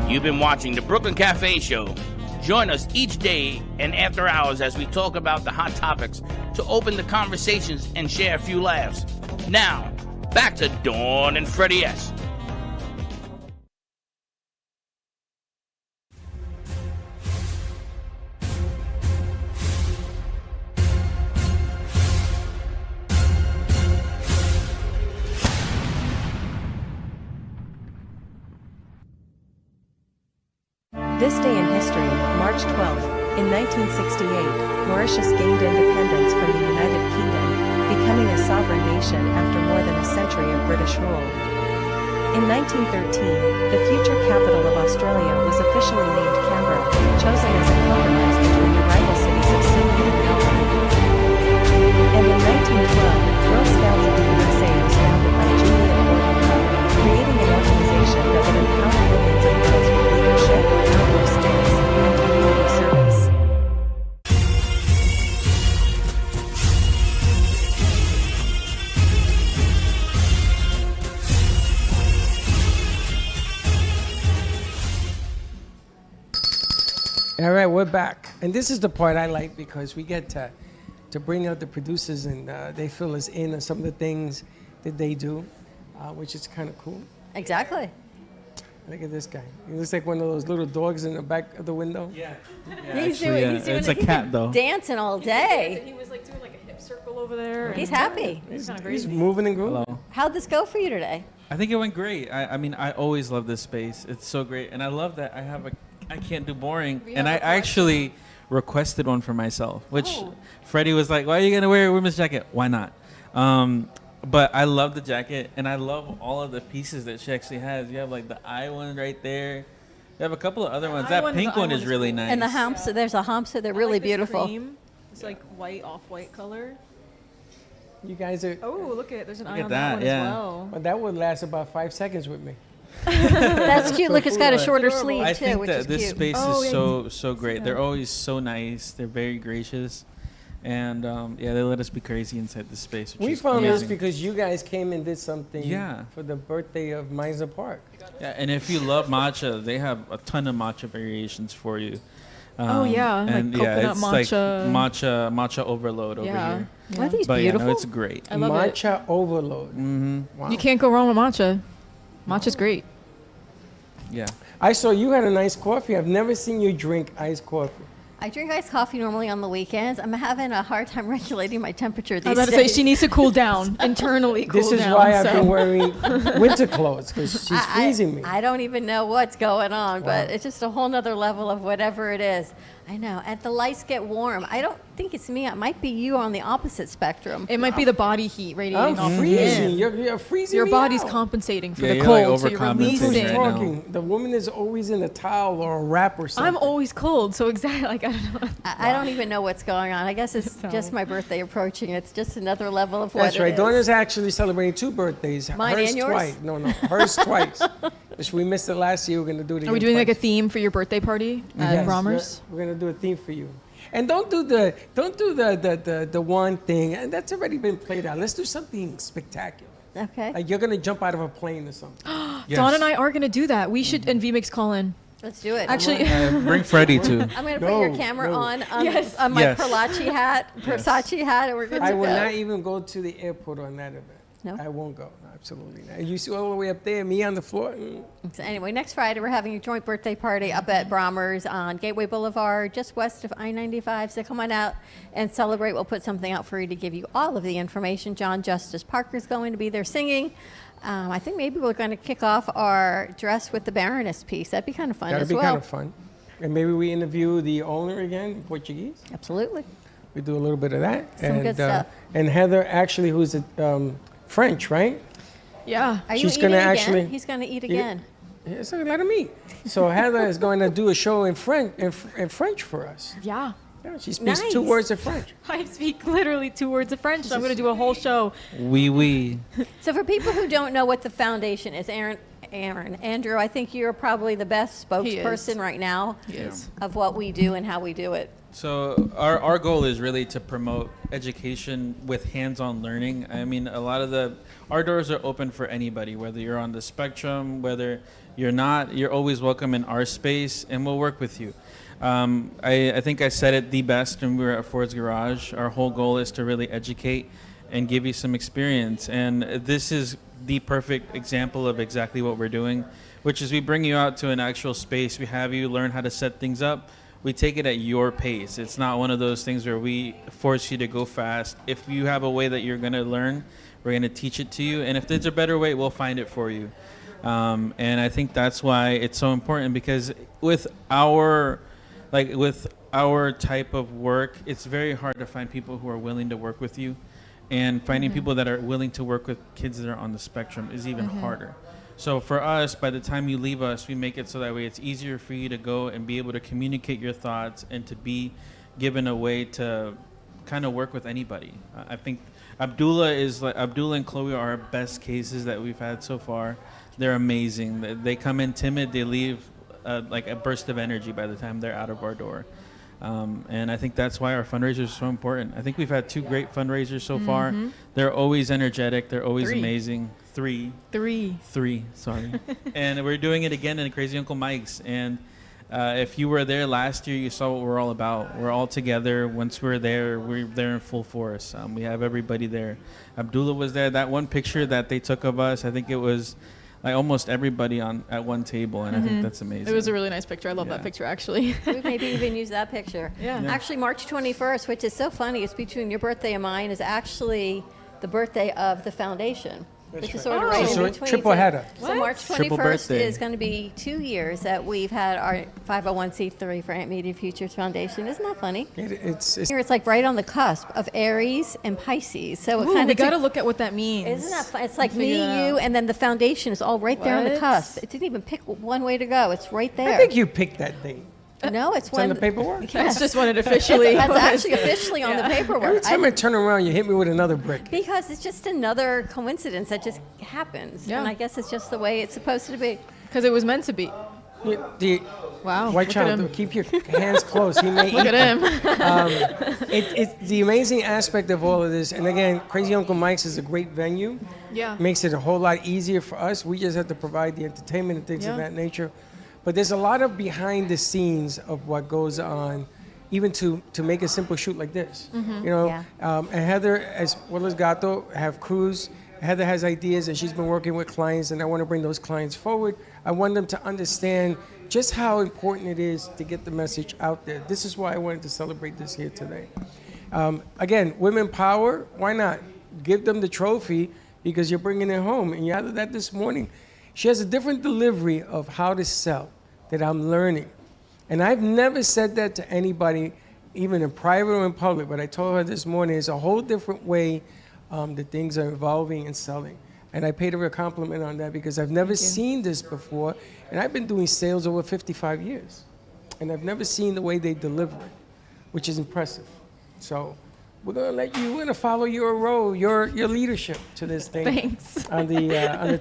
You've been watching the Brooklyn Cafe Show. Join us each day and after hours as we talk about the hot topics to open the conversations and share a few laughs. Now, back to Dawn and Freddie S. This day in history, March 12th, in 1968, Mauritius gained independence from the United Kingdom, becoming a sovereign nation after more than a century of British rule. In 1913, the future capital of Australia was officially named Canberra, chosen as a compromise between the rival cities of Sydney and Melbourne. And in 1912, Girl Scouts of the USA was founded by Julia Thornton, creating an organization that would empower millions of girls with leadership, outdoor skills, and community service. All right, we're back. And this is the part I like because we get to bring out the producers and they fill us in on some of the things that they do, which is kind of cool. Exactly. Look at this guy. He looks like one of those little dogs in the back of the window. Yeah. He's doing it's a cat though. dancing all day. He was like doing like a hip circle over there. He's happy. He's kind of He's crazy. moving and grooving. Hello. How'd this go for you today? I think it went great. I mean, I always love this space. It's so great, and I love that I can't do boring, and I actually requested one for myself, which Freddie was like, "Why are you gonna wear a women's jacket? Why not?" But I love the jacket, and I love all of the pieces that she actually has. You have like the eye one right there. You have a couple of other ones. That pink one is really nice. And the hamster, there's a hamster. They're really beautiful. It's like white, off-white color. You guys are. Oh, look at it. There's an eye at on that, that one yeah. as well. Well, that would last about 5 seconds with me. That's cute. Look, it's got a shorter Adorable. sleeve I too, think which that is this cute. space Oh, is yeah. so great. They're always so nice. They're very gracious, and yeah, they let us be crazy inside the space. Which We is found this amazing. because you guys came and did something Yeah. for the birthday of Mesa Park. Yeah, and if you love matcha, they have a ton of matcha variations for you. Yeah, like and coconut it's matcha. like matcha overload over Yeah. here. I think it's But beautiful. yeah, no, it's great. I love it. Matcha overload. Mm-hmm. Wow. You can't go wrong with matcha. Matcha's great. Yeah. I saw you had a nice coffee. I've never seen you drink iced coffee. I drink iced coffee normally on the weekends. I'm having a hard time regulating my temperature these I was about to days. say she needs to cool down internally. Cool This is down, why I've so. been wearing winter clothes, because she's freezing me. I don't even know what's going on, but Wow. it's just a whole nother level of whatever it is. I know. And the lights get warm. I don't think it's me. It might be you on the opposite spectrum. It might be the body heat radiating off I'm of freezing. you. You're freezing Your me body's out. compensating for Yeah, the you're, like, cold, so you're overcompensating releasing. right now. Talking. The woman is always in a towel or a wrap or something. I'm always cold, so exactly like I don't know. I don't even know what's going on. I guess it's just my birthday approaching. It's just another level of what That's it right. is. Donna's actually celebrating 2 birthdays. Mine hers and yours? twice. No, hers twice. If we missed it last year, we're going to do it again. Are we doing like a twice. theme for your birthday party at Yes, Brahmers? We're going to do a theme for you. And don't do the one thing. And that's already been played out. Let's do something spectacular. Okay. Like you're going to jump out of a plane or something. Yes. Dawn and I are gonna do that. We should and VMix call in. Let's do it. Actually, Bring Freddie too. I'm going to put your camera on my Yes. Versace hat, and we're good to I go. will not even go to the airport on that event. No? I won't go. No, absolutely not. You see all the way up there, me on the floor. So anyway, next Friday we're having a joint birthday party up at Brahmers on Gateway Boulevard, just west of I-95. So come on out and celebrate. We'll put something out for you to give you all of the information. John Justice Parker's going to be there singing. I think maybe we're going to kick off our Dress with the Baroness piece. That'd be kind of fun That'd as be well. kind of fun. And maybe we interview the owner again in Portuguese. Absolutely. We do a little bit of that. Some good stuff. And Heather, actually, who's French, right? yeah. Are you She's eating gonna again? actually- He's going to eat again. Yeah, so let him eat. So Heather is going to do a show in French for us. Yeah. Yeah, she speaks Nice. 2 words of French. I speak literally 2 words of French, so I'm gonna do a whole show. Oui. So for people who don't know what the foundation is, Andrew, I think you're probably the best He is. spokesperson right now Yes. of what we do and how we do it. So our goal is really to promote education with hands-on learning. I mean, a lot of our doors are open for anybody, whether you're on the spectrum, whether you're not, you're always welcome in our space, and we'll work with you. I think I said it the best when we were at Ford's Garage. Our whole goal is to really educate and give you some experience. And this is the perfect example of exactly what we're doing, which is we bring you out to an actual space. We have you learn how to set things up. We take it at your pace. It's not one of those things where we force you to go fast. If you have a way that you're going to learn, we're going to teach it to you. And if there's a better way, we'll find it for you. And I think that's why it's so important, because with our type of work, it's very hard to find people who are willing to work with you. And finding people that are willing to work with kids that are on the spectrum is even harder. So for us, by the time you leave us, we make it so that way it's easier for you to go and be able to communicate your thoughts and to be given a way to kind of work with anybody. I think Abdullah and Chloe are our best cases that we've had so far. They're amazing. They come in timid, they leave like a burst of energy by the time they're out of our door. And I think that's why our fundraisers are so important. I think we've had 2 great fundraisers so far. They're always energetic. They're always 3. amazing. 3, sorry. And we're doing it again in Crazy Uncle Mike's. And if you were there last year, you saw what we're all about. We're all together. Once we're there in full force. We have everybody there. Abdullah was there. That one picture that they took of us, I think it was like almost everybody at one table, and I think that's amazing. It was a really nice picture. I love that picture, actually. We maybe even use that picture. Yeah. Actually, March 21st, which is so funny, it's between your birthday and mine, is actually the birthday of the foundation. Which is sort of right So in between. triple header. So March Triple 21st birthday. is going to be 2 years that we've had our 501c3 for Aunt Media Futures Foundation. Isn't that funny? It's Here it's like right on the cusp of Aries and Pisces. So it Ooh, kind we of gotta look at what that means. Isn't that fun? It's like Figure me, that you, out. and then the foundation is all right there on the What? cusp. It didn't even pick one way to go. It's right there. I think you picked that thing. No, it's It's on when the paperwork. That's just what it officially That's was. actually officially on the Every paperwork. time I turn around, you hit me with another brick. Because it's just another coincidence that just happens. Yeah. And I guess it's just the way it's supposed to be. Because it was meant to be. Wow. White look at child, him. keep your hands close. He may Look eat at him. It's the amazing aspect of all of this. And again, Crazy Uncle Mike's is a great venue. Yeah. Makes it a whole lot easier for us. We just have to provide the entertainment and things of that nature. But there's a lot of behind the scenes of what goes on, even to make a simple shoot like this. Mm-hmm. You know, and Heather, as well as Gato, have crews. Heather has ideas, and she's been working with clients, and I want to bring those clients forward. I want them to understand just how important it is to get the message out there. This is why I wanted to celebrate this here today. Again, women power, why not? Give them the trophy because you're bringing it home. And you added that this morning. She has a different delivery of how to sell that I'm learning. And I've never said that to anybody, even in private or in public, but I told her this morning, it's a whole different way that things are evolving and selling. And I paid her a compliment on that because I've never seen this before. And I've been doing sales over 55 years. And I've never seen the way they deliver it, which is impressive. So we're going to follow your role, your leadership to this thing. Thanks. On the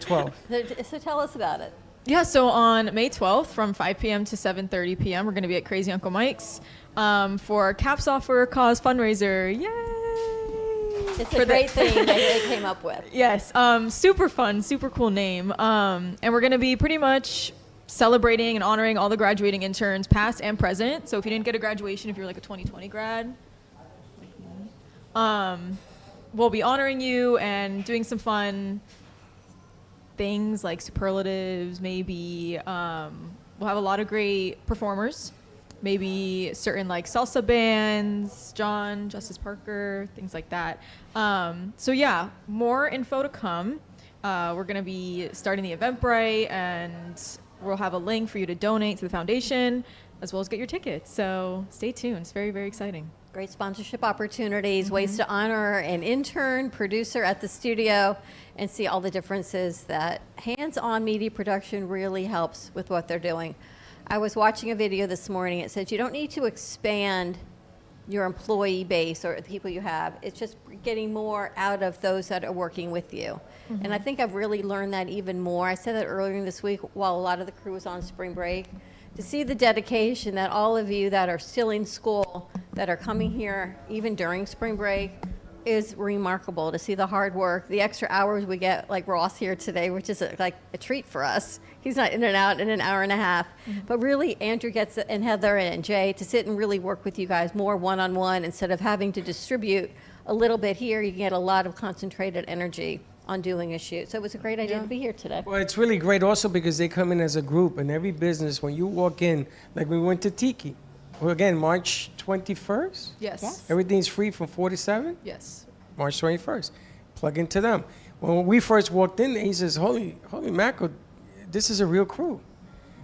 12th. So tell us about it. Yeah, so on May 12th from 5 p.m. to 7:30 p.m., we're going to be at Crazy Uncle Mike's for Caps Off for a Cause fundraiser. Yay! It's a great thing that they came up with. Yes, super fun, super cool name. And we're going to be pretty much celebrating and honoring all the graduating interns, past and present. So if you didn't get a graduation, if you're like a 2020 grad, we'll be honoring you and doing some fun things like superlatives, maybe. We'll have a lot of great performers, maybe certain like salsa bands, John, Justice Parker, things like that. So yeah, more info to come. We're going to be starting the Eventbrite, and we'll have a link for you to donate to the foundation as well as get your tickets. So stay tuned. It's very, very exciting. Great sponsorship opportunities, ways to honor an intern, producer at the studio, and see all the differences that hands-on media production really helps with what they're doing. I was watching a video this morning. It says you don't need to expand your employee base or the people you have. It's just getting more out of those that are working with you. And I think I've really learned that even more. I said that earlier this week while a lot of the crew was on spring break. To see the dedication that all of you that are still in school, that are coming here even during spring break, is remarkable. To see the hard work, the extra hours we get, like Ross here today, which is like a treat for us. He's not in and out in an hour and a half. But really, Andrew gets, and Heather and Jay, to sit and really work with you guys more one-on-one instead of having to distribute a little bit here. You get a lot of concentrated energy on doing a shoot. So it was a great idea to be here today. Well, it's really great also because they come in as a group, and every business, when you walk in, like we went to Tiki. Well, again, March 21st? Yes. Everything's free from 4 to 7? Yes. March 21st. Plug into them. When we first walked in, he says, holy mackerel, this is a real crew.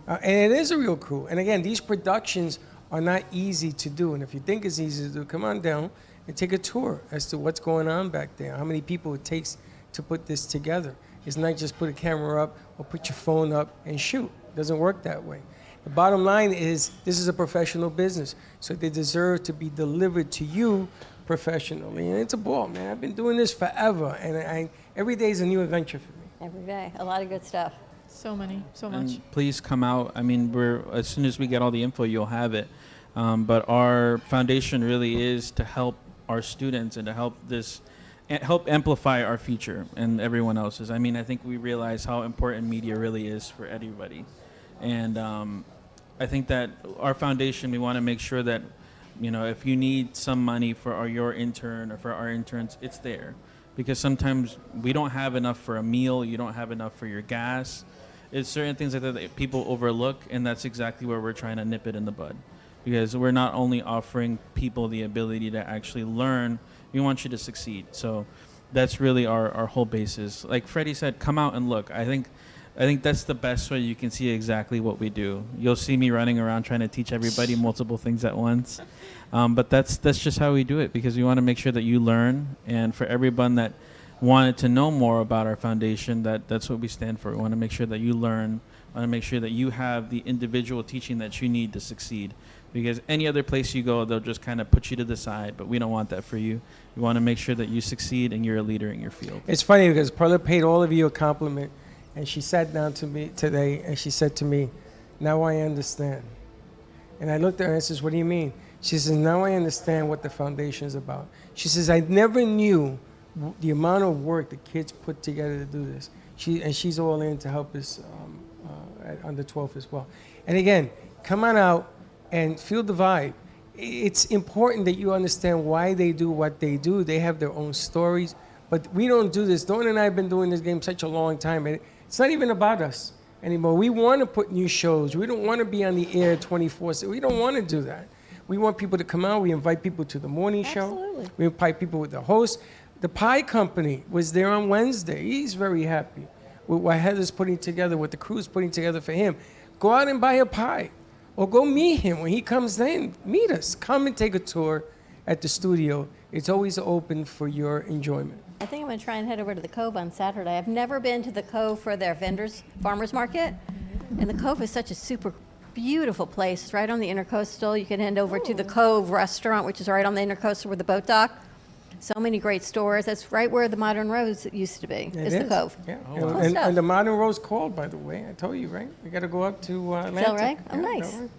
And it is a real crew. And again, these productions are not easy to do. And if you think it's easy to do, come on down and take a tour as to what's going on back there, how many people it takes to put this together. It's not just put a camera up or put your phone up and shoot. It doesn't work that way. The bottom line is this is a professional business, so they deserve to be delivered to you professionally. And it's a ball, man. I've been doing this forever, and every day is a new adventure for me. Every day, a lot of good stuff. So much. And please come out. I mean, as soon as we get all the info, you'll have it. But our foundation really is to help our students and to help amplify our future and everyone else's. I mean, I think we realize how important media really is for everybody. And I think that our foundation, we want to make sure that, you know, if you need some money for your intern or for our interns, it's there. Because sometimes we don't have enough for a meal, you don't have enough for your gas. It's certain things like that people overlook, and that's exactly where we're trying to nip it in the bud. Because we're not only offering people the ability to actually learn, we want you to succeed. So that's really our whole basis. Like Freddie said, come out and look. I think that's the best way you can see exactly what we do. You'll see me running around trying to teach everybody multiple things at once. But that's just how we do it, because we want to make sure that you learn. And for everyone that wanted to know more about our foundation, that's what we stand for. We want to make sure that you learn. We want to make sure that you have the individual teaching that you need to succeed. Because any other place you go, they'll just kind of put you to the side. But we don't want that for you. We want to make sure that you succeed and you're a leader in your field. It's funny because Perla paid all of you a compliment. And she sat down to me today and she said to me, now I understand. And I looked at her and says, what do you mean? She says, now I understand what the foundation is about. She says, I never knew the amount of work the kids put together to do this. She's all in to help us at under 12 as well. And again, come on out and feel the vibe. It's important that you understand why they do what they do. They have their own stories, but we don't do this. Dawn and I have been doing this game such a long time, and it's not even about us anymore. We want to put new shows. We don't want to be on the air 24/7. We don't want to do that. We want people to come out. We invite people to the morning show. We invite people with the host. The pie company was there on Wednesday. He's very happy with what Heather's putting together, what the crew's putting together for him. Go out and buy a pie. Or go meet him when he comes in. Meet us. Come and take a tour at the studio. It's always open for your enjoyment. I think I'm going to try and head over to the Cove on Saturday. I've never been to the Cove for their farmers market. And the Cove is such a super beautiful place. It's right on the Intercoastal. You can head over to the Cove restaurant, which is right on the Intercoastal with the boat dock. So many great stores. That's right where the Modern Rose used to be. It's the Cove. Yeah. Cool And the Modern Rose called, by the way. I told you, right? We got to go up to Atlanta. Still right? Oh, nice. Right.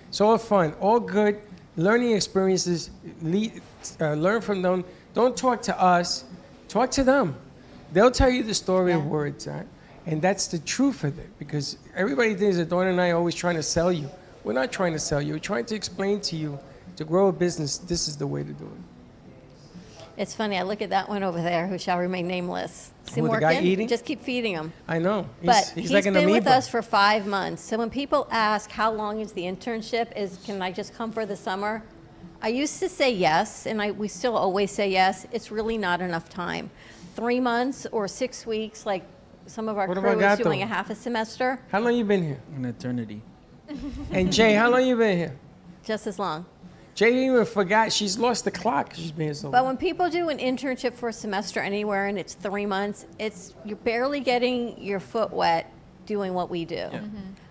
It's all fun, all good. Learning experiences. Learn from them. Don't talk to us. Talk to them. They'll tell you the story of words, right? And that's the truth of it. Because everybody thinks that Dawn and I are always trying to sell you. We're not trying to sell you. We're trying to explain to you, to grow a business, this is the way to do it. It's funny. I look at that one over there, who shall remain nameless. See him the guy working? eating? Just keep feeding him. I know. But He's like an been with amoeba. us for 5 months. So when people ask how long is the internship, can I just come for the summer? I used to say yes, and we still always say yes. It's really not enough time. 3 months or 6 weeks, like some of our What crew about is doing Gato? a half a semester. How long you been here? An eternity. And Jay, how long you been here? Just as long. Jay even forgot. She's lost the clock. She's been here so But long. when people do an internship for a semester anywhere and it's 3 months, you're barely getting your foot wet doing what we do. Yeah.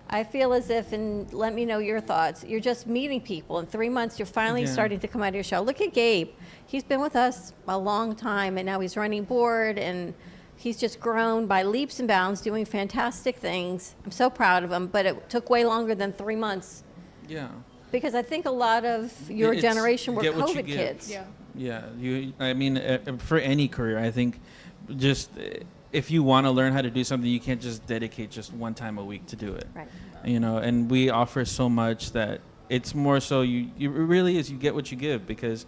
I feel as if, and let me know your thoughts, you're just meeting people. In 3 months, you're finally starting to come out of your shell. Look at Gabe. He's been with us a long time, and now he's running board, and he's just grown by leaps and bounds, doing fantastic things. I'm so proud of him, but it took way longer than 3 months. Yeah. Because I think a lot of your It's generation were get what you COVID get. kids. Yeah. I mean, for any career, I think just if you want to learn how to do something, you can't just dedicate just one time a week to do it. Right. And we offer so much that it's more so you really is you get what you give, because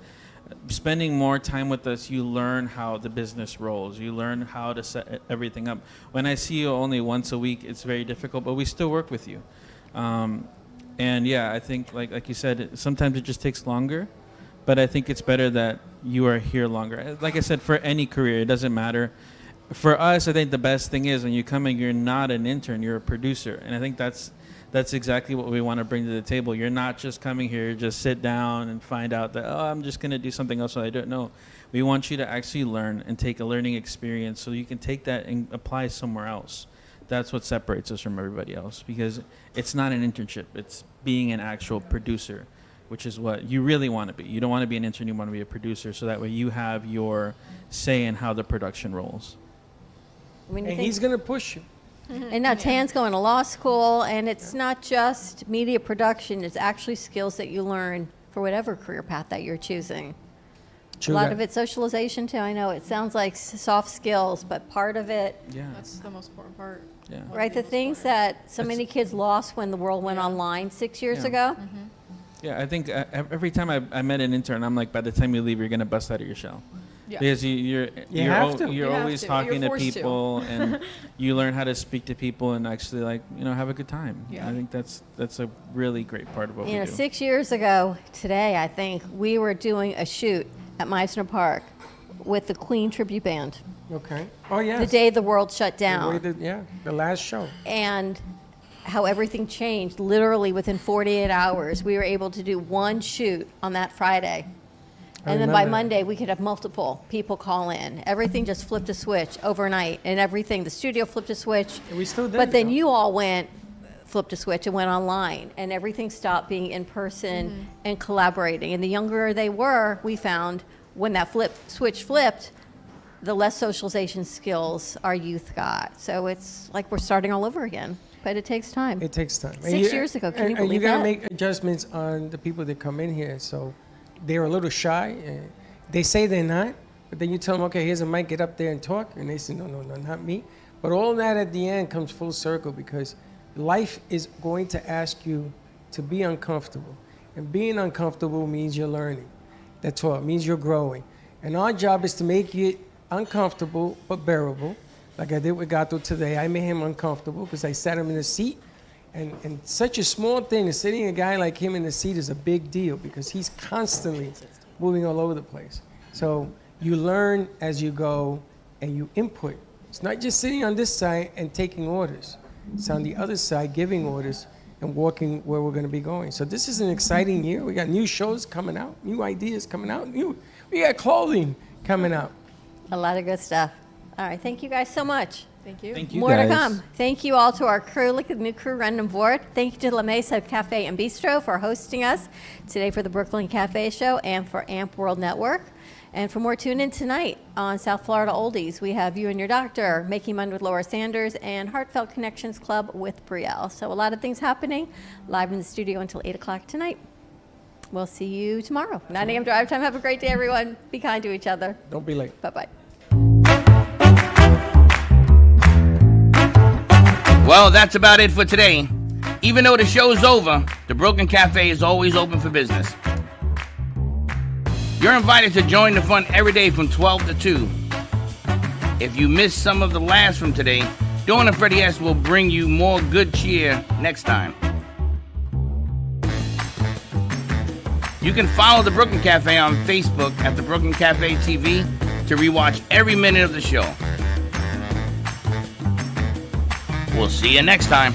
spending more time with us, you learn how the business rolls. You learn how to set everything up. When I see you only once a week, it's very difficult, but we still work with you. And yeah, I think like you said, sometimes it just takes longer, but I think it's better that you are here longer. Like I said, for any career, it doesn't matter. For us, I think the best thing is when you come in, you're not an intern, you're a producer. And I think that's exactly what we want to bring to the table. You're not just coming here, just sit down and find out that, I'm just going to do something else that I don't know. We want you to actually learn and take a learning experience so you can take that and apply somewhere else. That's what separates us from everybody else, because it's not an internship. It's being an actual producer, which is what you really want to be. You don't want to be an intern, you want to be a producer, so that way you have your say in how the production rolls. And he's going to push you. And now Tan's going to law school, and it's not just media production, it's actually skills that you learn for whatever career path that you're choosing. True a lot that. of it's socialization too. I know it sounds like soft skills, but part of it, That's the most important part. Yeah. right? The things that so many kids lost when the world went online 6 years ago. Yeah, I think every time I met an intern, I'm like, by the time you leave, you're going to bust out of your shell. Yeah. Because You have to. you're You have always to. talking You're to forced to. people, and you learn how to speak to people and actually have a good time. Yeah. I think that's a really great part of what we do. 6 years ago today, I think, we were doing a shoot at Meisner Park with the Queen Tribute Band. Okay. Oh, yeah. The day the world shut down. The last show. And how everything changed literally within 48 hours. We were able to do one shoot on that Friday. And then by remember that. Monday, we could have multiple people call in. Everything just flipped a switch overnight, and everything. The studio flipped a switch. And we still did. But then though. you all flipped a switch and went online, and everything stopped being in person and collaborating. And the younger they were, we found, when that switch flipped, the less socialization skills our youth got. So it's like we're starting all over again, but it takes time. It takes time. 6 years ago, can you and you believe gotta that? make adjustments on the people that come in here. So they're a little shy. They say they're not, but then you tell them, okay, here's a mic, get up there and talk. And they say, no, not me. But all that at the end comes full circle because life is going to ask you to be uncomfortable. And being uncomfortable means you're learning. That's all. It means you're growing. And our job is to make it uncomfortable but bearable. Like I did with Gato today. I made him uncomfortable because I sat him in a seat. And such a small thing, sitting a guy like him in the seat is a big deal because he's constantly moving all over the place. So you learn as you go and you input. It's not just sitting on this side and taking orders. It's on the other side giving orders and walking where we're going to be going. So this is an exciting year. We got new shows coming out, new ideas coming out, we got clothing coming out. A lot of good stuff. All right, thank you guys so much. Thank you. Thank you, More guys. to come. Thank you all to our crew. Look at the new crew running aboard. Thank you to La Mesa Cafe and Bistro for hosting us today for the Brooklyn Cafe Show and for AMP World Network. And for more, tune in tonight on South Florida Oldies. We have You and Your Doctor, Making Money with Laura Sanders, and Heartfelt Connections Club with Brielle. So a lot of things happening live in the studio until 8 o'clock tonight. We'll see you tomorrow. 9 a.m. drive time. Have a great day, everyone. Be kind to each other. Don't be late. Bye-bye. Well, that's about it for today. Even though the show's over, the Brooklyn Cafe is always open for business. You're invited to join the fun every day from 12 to 2. If you missed some of the laughs from today, Dawn and Freddie S. will bring you more good cheer next time. You can follow the Brooklyn Cafe on Facebook at the Brooklyn Cafe TV to rewatch every minute of the show. We'll see you next time.